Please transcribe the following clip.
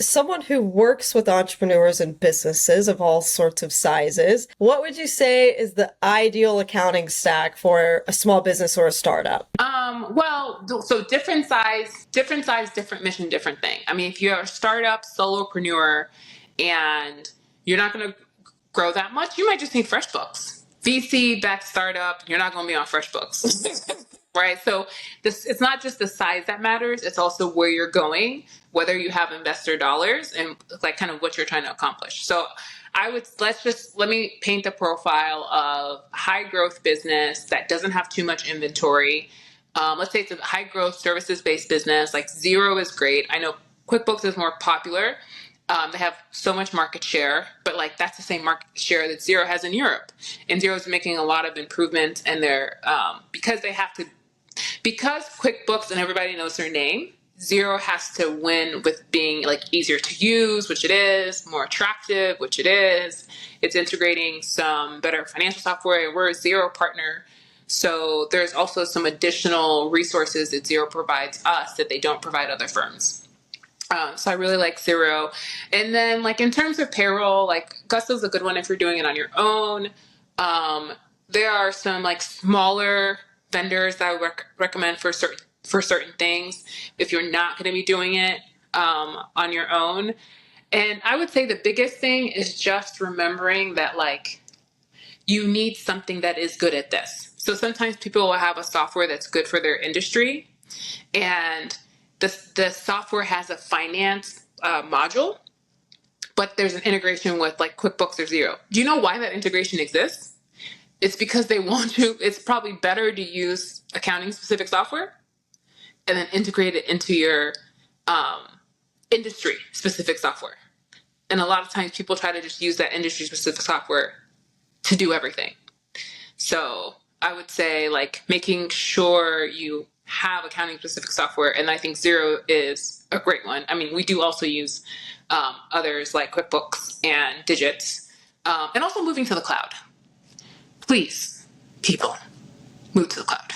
someone who works with entrepreneurs and businesses of all sorts of sizes, what would you say is the ideal accounting stack for a small business or a startup? So different size, different mission, different thing. I mean, if you're a startup, solopreneur, and you're not going to grow that much, you might just need FreshBooks. VC backed startup, you're not going to be on FreshBooks. Right? So it's not just the size that matters, it's also where you're going, whether you have investor dollars and like kind of what you're trying to accomplish. So let me paint the profile of high growth business that doesn't have too much inventory. Let's say it's a high growth services based business. Like Xero is great. I know QuickBooks is more popular. They have so much market share, but like that's the same market share that Xero has in Europe. And Xero is making a lot of improvements, and they're because QuickBooks and everybody knows their name. Xero has to win with being like easier to use, which it is, more attractive, which it is. It's integrating some better financial software. We're a Xero partner. So there's also some additional resources that Xero provides us that they don't provide other firms. So I really like Xero. And then like in terms of payroll, like Gusto's a good one if you're doing it on your own. There are some like smaller vendors that I would recommend for certain things if you're not going to be doing it on your own. And I would say the biggest thing is just remembering that like you need something that is good at this. So sometimes people will have a software that's good for their industry, and the software has a finance module, but there's an integration with like QuickBooks or Xero. Do you know why that integration exists? It's because they want to. It's probably better to use accounting specific software and then integrate it into your industry specific software. And a lot of times people try to just use that industry specific software to do everything. So I would say like making sure you have accounting specific software. And I think Xero is a great one. I mean, we do also use others like QuickBooks and Digits, and also moving to the cloud. Please, people, move to the cloud.